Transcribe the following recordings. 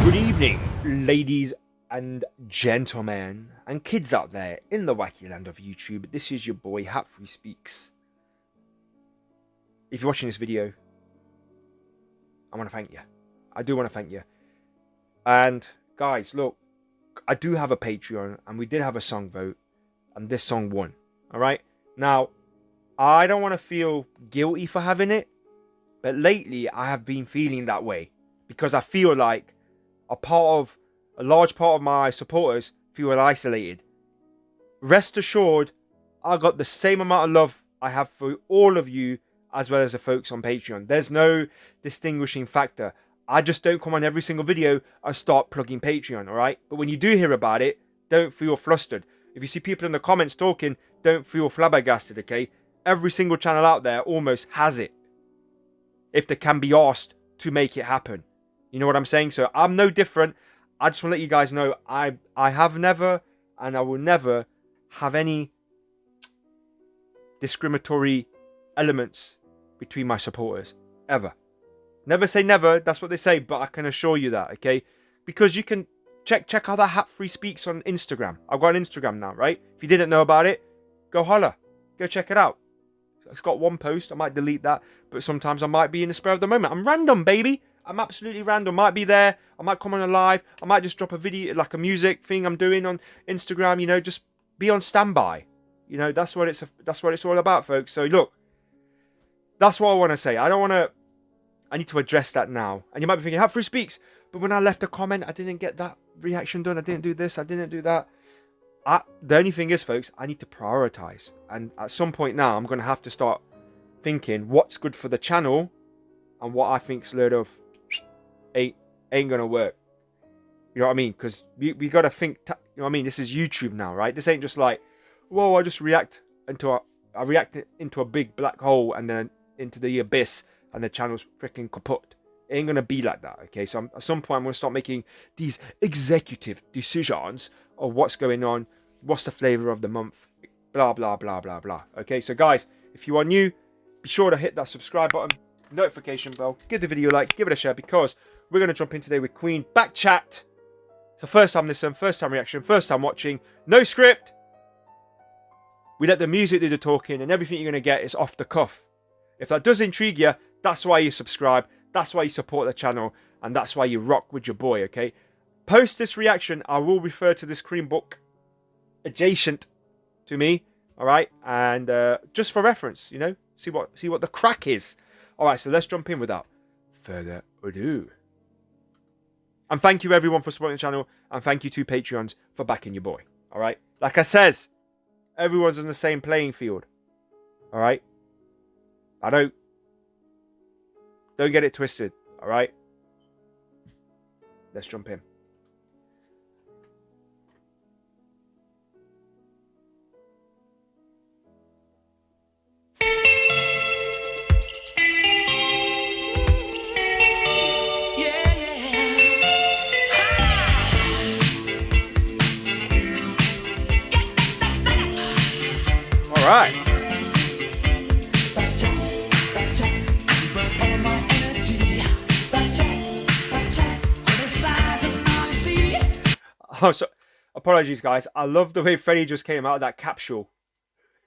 Good evening, ladies and gentlemen, and kids out there in the wacky land of YouTube. This is your boy, Hatfree Speaks. If you're watching this video, I want to thank you. I do want to thank you. And guys, look, I do have a Patreon, and we did have a song vote, and this song won. Alright? Now, I don't want to feel guilty for having it, but lately I have been feeling that way. Because I feel like a large part of my supporters feel isolated. Rest assured, I got the same amount of love I have for all of you as well as the folks on Patreon. There's no distinguishing factor. I just don't come on every single video and start plugging Patreon, alright? But when you do hear about it, don't feel flustered. If you see people in the comments talking, don't feel flabbergasted, okay? Every single channel out there almost has it. If they can be asked to make it happen. You know what I'm saying? So I'm no different. I just want to let you guys know I have never and I will never have any discriminatory elements between my supporters. Ever. Never say never. That's what they say. But I can assure you that, okay? Because you can check out that Hatfree Speaks on Instagram. I've got an Instagram now, right? If you didn't know about it, go holler. Go check it out. It's got one post. I might delete that. But sometimes I might be in the spur of the moment. I'm random, baby. I'm absolutely random. Might be there. I might come on a live. I might just drop a video, like a music thing I'm doing on Instagram. You know, just be on standby. You know, that's what it's all about, folks. So look, that's what I want to say. I need to address that now. And you might be thinking, Hatfree Speaks. But when I left a comment, I didn't get that reaction done. I didn't do this. I didn't do that. The only thing is, folks, I need to prioritize. And at some point now, I'm going to have to start thinking what's good for the channel and what I think's a load of ain't gonna work. You know what I mean? Because we gotta think. You know what I mean? This is YouTube now, right? This ain't just like, whoa, I just react into a big black hole and then into the abyss and the channel's freaking kaput. It ain't gonna be like that, okay? So at some point I'm gonna start making these executive decisions of what's going on, what's the flavor of the month, blah blah blah blah blah. Okay, so guys, if you are new, be sure to hit that subscribe button, notification bell, give the video a like, give it a share, because we're going to jump in today with Queen. Back chat. So first time listen, first time reaction, first time watching, no script. We let the music do the talking, and everything you're going to get is off the cuff. If that does intrigue you, that's why you subscribe, that's why you support the channel, and that's why you rock with your boy, okay? Post this reaction, I will refer to this Cream book adjacent to me, all right? And just for reference, you know, see what the crack is. All right, so let's jump in without further ado. And thank you everyone for supporting the channel, and thank you to Patreons for backing your boy. All right, like I says, everyone's on the same playing field. All right, don't get it twisted. All right, let's jump in. All right. Oh, so apologies, guys. I love the way Freddie just came out of that capsule.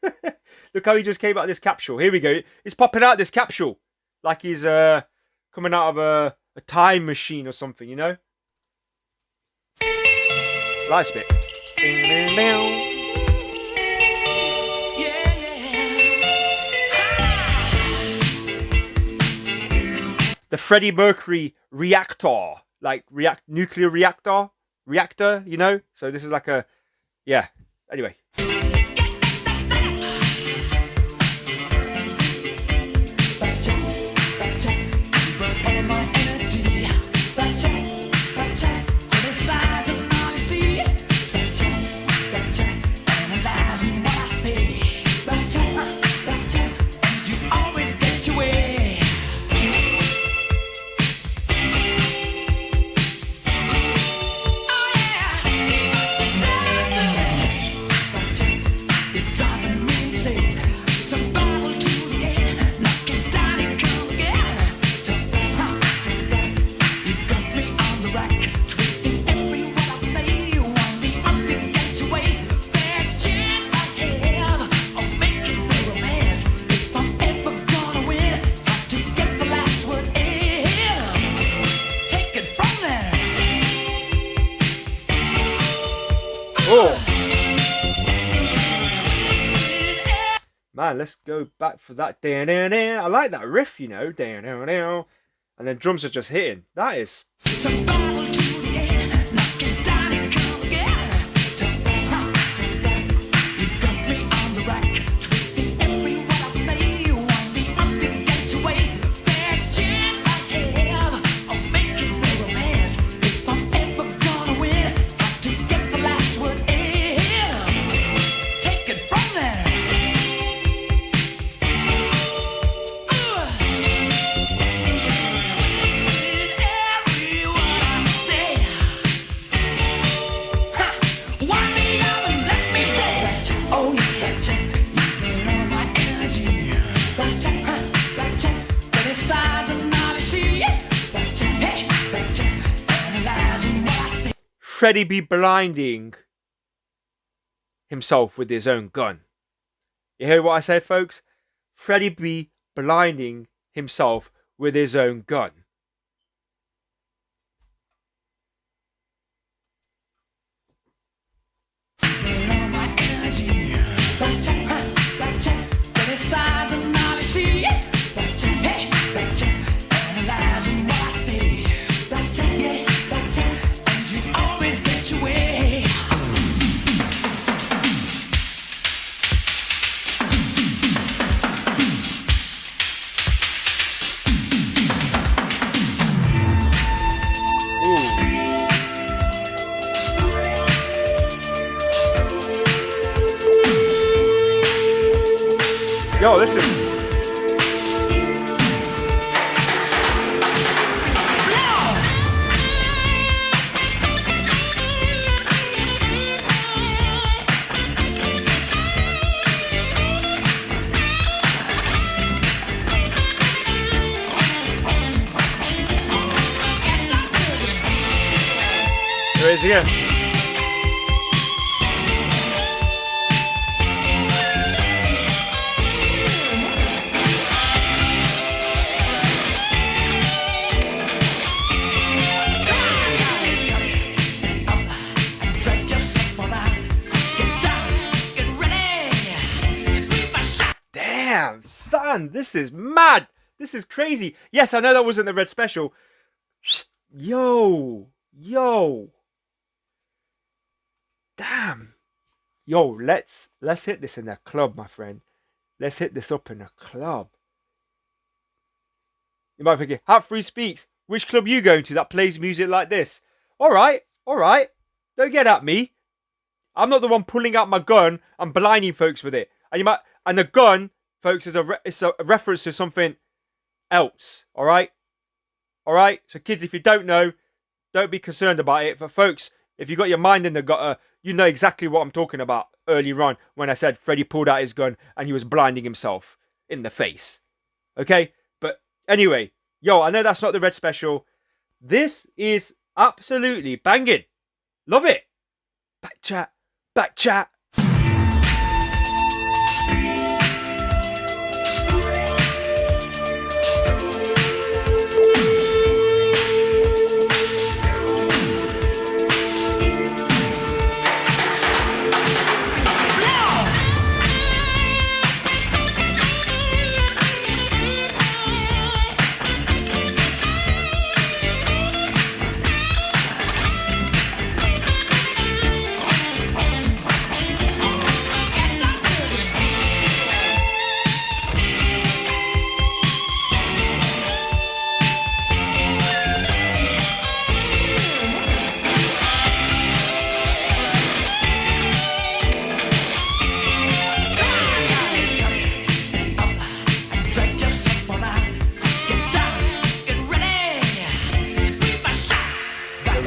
Look how he just came out of this capsule. Here we go. He's popping out this capsule like he's coming out of a time machine or something, you know? Light spit. The Freddie Mercury reactor, like nuclear reactor, you know? So this is like a, yeah, anyway. Oh. Man, let's go back for that. I like that riff, you know. And then drums are just hitting. That is... Freddie be blinding himself with his own gun. You hear what I said, folks? Freddie be blinding himself with his own gun. Yo, this is... There it is again. Son, this is mad. This is crazy. Yes, I know that wasn't the Red Special. Yo. Damn. Yo, let's hit this in a club, my friend. Let's hit this up in a club. You might be thinking, Hat Free Speaks, which club you going to that plays music like this? All right. Don't get at me. I'm not the one pulling out my gun and blinding folks with it. And the gun, folks, it's a reference to something else. All right. So kids, if you don't know, don't be concerned about it. But folks, if you got your mind in the gutter, you know exactly what I'm talking about earlier on when I said Freddie pulled out his gun and he was blinding himself in the face. Okay. But anyway, yo, I know that's not the Red Special. This is absolutely banging. Love it. Back chat.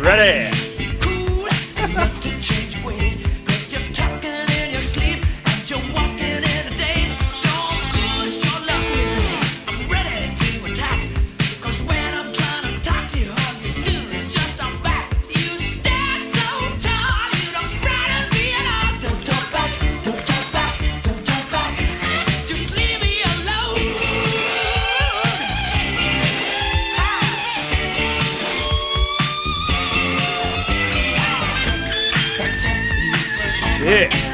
Ready? Yeah.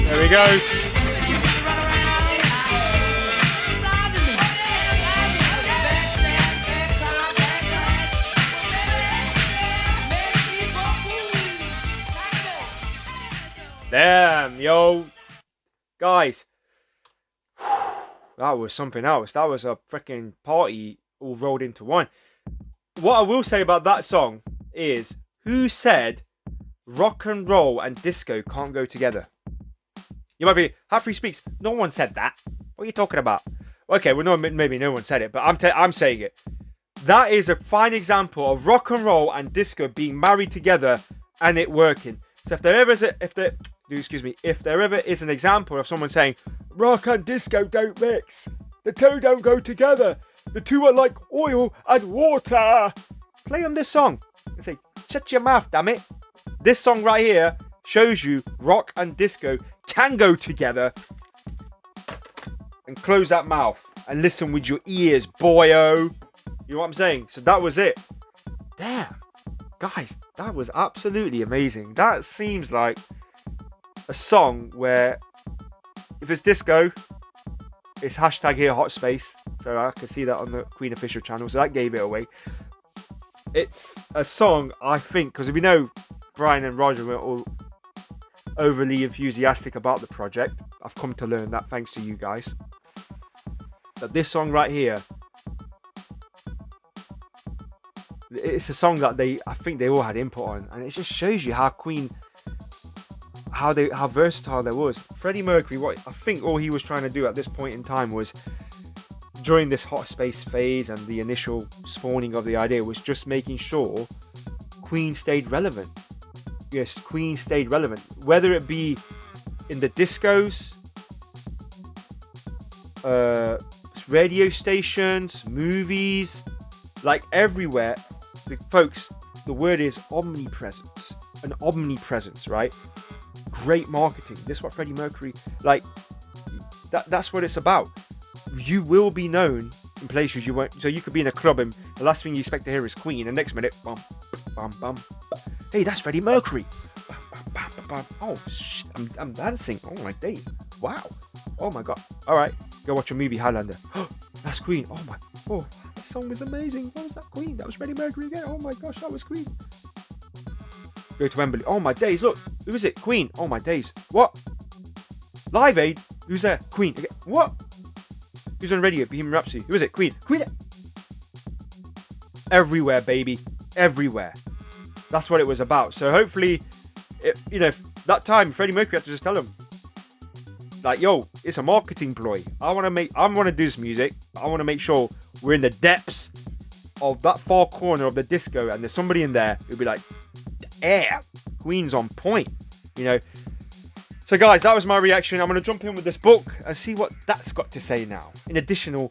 There he goes. Damn, yo. Guys. That was something else. That was a freaking party all rolled into one. What I will say about that song is, who said rock and roll and disco can't go together? You might be, Humphrey speaks. No one said that. What are you talking about? Okay, well, no, maybe no one said it, but I'm saying it. That is a fine example of rock and roll and disco being married together and it working. So if there ever is an example of someone saying rock and disco don't mix, the two don't go together, the two are like oil and water, play them this song and say, shut your mouth, damn it. This song right here shows you rock and disco can go together. And close that mouth and listen with your ears, boyo. You know what I'm saying? So that was it. Damn. Guys, that was absolutely amazing. That seems like a song where, if it's disco, it's hashtag here hot space. So I can see that on the Queen official channel. So that gave it away. It's a song, I think, because we know Brian and Roger were all overly enthusiastic about the project. I've come to learn that thanks to you guys. But this song right here, it's a song that I think they all had input on, and it just shows you how Queen, how versatile they was. Freddie Mercury, what I think all he was trying to do at this point in time was, during this hot space phase and the initial spawning of the idea, was just making sure Queen stayed relevant. Yes, Queen stayed relevant, whether it be in the discos, radio stations, movies, like everywhere. Folks, the word is omnipresence. An omnipresence, right? Great marketing. This is what Freddie Mercury, like, that's what it's about. You will be known in places you won't. So you could be in a club and the last thing you expect to hear is Queen, and next minute, bum, bum, bum. Hey, that's Freddie Mercury. Bum, bum, bum, bum, bum. Oh, shit, I'm dancing. Oh, my days. Wow. Oh, my God. All right, go watch a movie, Highlander. Oh, that's Queen. Oh, my. Oh, that song was amazing. What was that, Queen? That was Freddie Mercury again. Oh, my gosh, that was Queen. Go to Wembley. Oh, my days. Look, who is it? Queen. Oh, my days. What? Live Aid? Who's there? Queen. Again. What? Who's on radio? Bohemian Rhapsody. Who is it? Queen. Queen. Everywhere, baby. Everywhere. That's what it was about. So hopefully, that time Freddie Mercury had to just tell him, like, yo, it's a marketing ploy. I want to do this music. I want to make sure we're in the depths of that far corner of the disco, and there's somebody in there who'll be like, yeah, Queen's on point, So guys, that was my reaction. I'm going to jump in with this book and see what that's got to say now. In addition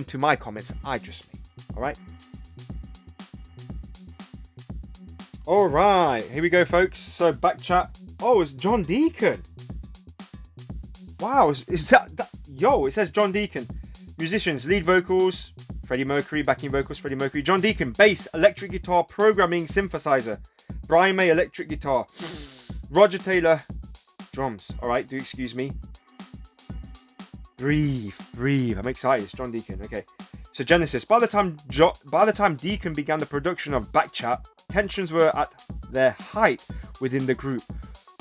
to my comments I just made. All right. All right, here we go, folks. So back chat. Oh, it's John Deacon. Wow, is that? Yo, it says John Deacon. Musicians, lead vocals, Freddie Mercury, backing vocals, Freddie Mercury. John Deacon, bass, electric guitar, programming, synthesizer. Brian May, electric guitar. Roger Taylor, drums. All right, do excuse me. Breathe. I'm excited. It's John Deacon. Okay. So Genesis. By the time Deacon began the production of Backchat, tensions were at their height within the group.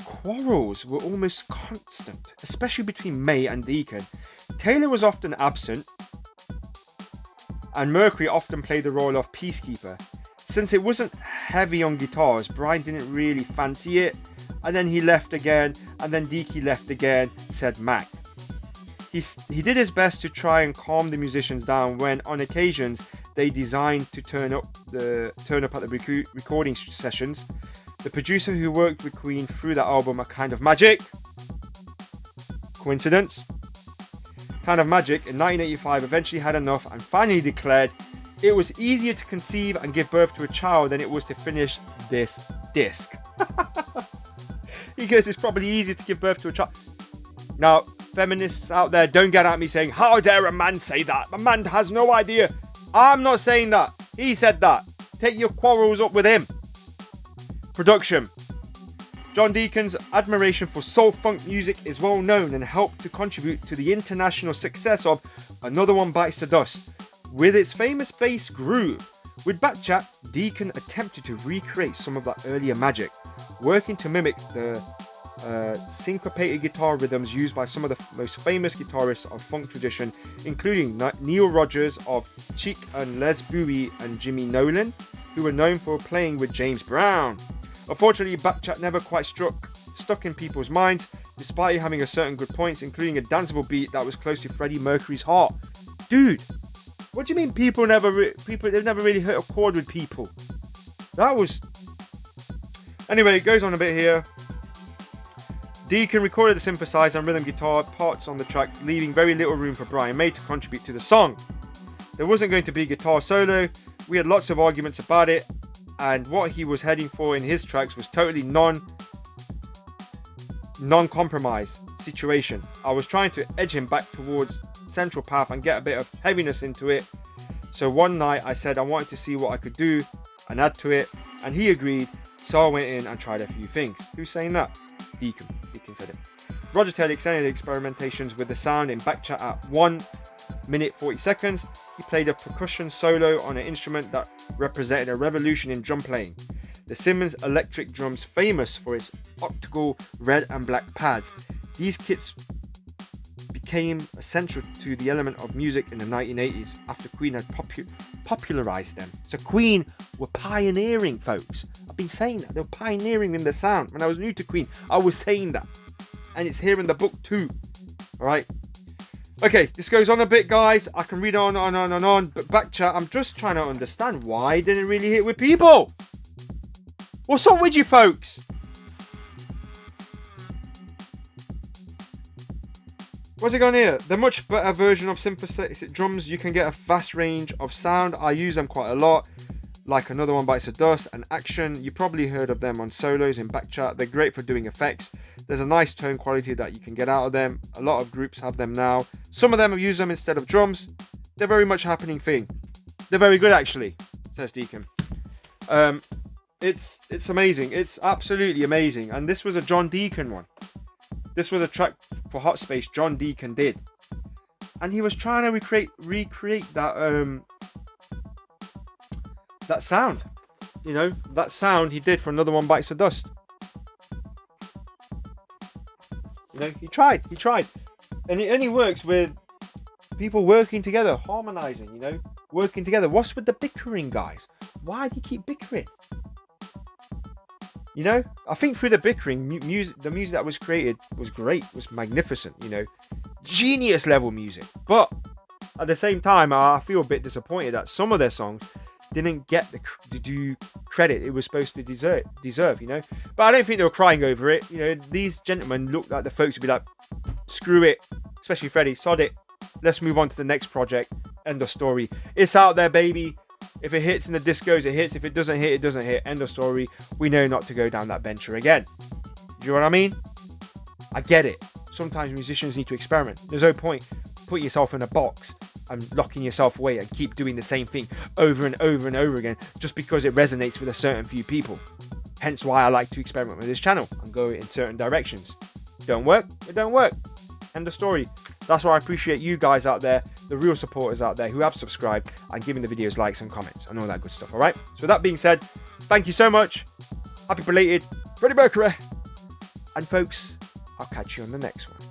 Quarrels were almost constant, especially between May and Deacon. Taylor was often absent, and Mercury often played the role of peacekeeper. Since it wasn't heavy on guitars, Brian didn't really fancy it, and then he left again, and then Deaky left again, said Mac. He did his best to try and calm the musicians down when, on occasions, they designed to turn up at the recording sessions. The producer who worked with Queen threw that album a kind of magic. Coincidence? Kind of Magic in 1985 eventually had enough and finally declared it was easier to conceive and give birth to a child than it was to finish this disc. He goes, it's probably easier to give birth to a child. Now, feminists out there, don't get at me saying, how dare a man say that? A man has no idea. I'm not saying that. He said that. Take your quarrels up with him. Production. John Deacon's admiration for soul funk music is well known and helped to contribute to the international success of Another One Bites the Dust, with its famous bass groove. With Backchat, Deacon attempted to recreate some of that earlier magic, working to mimic the syncopated guitar rhythms used by some of the most famous guitarists of funk tradition, including Neil Rogers of Chic and Les Bowie and Jimmy Nolan, who were known for playing with James Brown. Unfortunately, Backchat never quite stuck in people's minds, despite having a certain good points, including a danceable beat that was close to Freddie Mercury's heart. Dude, what do you mean they've never really hit a chord with people? That was... Anyway, it goes on a bit here. Deacon recorded the synthesizer and rhythm guitar parts on the track, leaving very little room for Brian May to contribute to the song. There wasn't going to be a guitar solo. We had lots of arguments about it, and what he was heading for in his tracks was totally non-compromise situation. I was trying to edge him back towards central path and get a bit of heaviness into it. So one night I said I wanted to see what I could do and add to it, and he agreed. So I went in and tried a few things. Who's saying that? Deacon said it. Roger Taylor extended experimentations with the sound in Backchat at 1 minute 40 seconds. He played a percussion solo on an instrument that represented a revolution in drum playing. The Simmons electric drums, famous for its octagonal red and black pads. These kits became essential to the element of music in the 1980s after Queen had popularized them. So Queen were pioneering, folks. I've been saying that. They were pioneering in the sound. When I was new to Queen, I was saying that. And it's here in the book too. Alright. Okay, this goes on a bit, guys. I can read on, but Backchat, I'm just trying to understand why it didn't really hit with people. What's up with you folks? What's it going here? The much better version of synthesizer drums. You can get a vast range of sound. I use them quite a lot. Like Another One Bites the Dust and Action. You probably heard of them on solos in Backchat. They're great for doing effects. There's a nice tone quality that you can get out of them. A lot of groups have them now. Some of them have used them instead of drums. They're very much a happening thing. They're very good actually, says Deacon. It's amazing. It's absolutely amazing. And this was a John Deacon one. This was a track for Hot Space John Deacon did. And he was trying to recreate that that sound. You know, that sound he did for Another One Bites the Dust. You know, he tried. And it only works with people working together, harmonizing, you know, working together. What's with the bickering, guys? Why do you keep bickering? You know, I think through the bickering, the music that was created was great, was magnificent, you know, genius level music. But at the same time, I feel a bit disappointed that some of their songs didn't get the due credit it was supposed to deserve, you know. But I don't think they were crying over it. You know, these gentlemen look like the folks would be like, screw it, especially Freddie, sod it. Let's move on to the next project. End of story. It's out there, baby. If it hits in the discos, it hits. If it doesn't hit, it doesn't hit. End of story. We know not to go down that venture again. Do you know what I mean? I get it. Sometimes musicians need to experiment. There's no point putting yourself in a box and locking yourself away and keep doing the same thing over and over and over again just because it resonates with a certain few people. Hence why I like to experiment with this channel and go in certain directions. Don't work? It don't work. End of story. That's why I appreciate you guys out there, the real supporters out there who have subscribed and given the videos likes and comments and all that good stuff, alright? So with that being said, thank you so much. Happy belated Freddie Mercury. And folks, I'll catch you on the next one.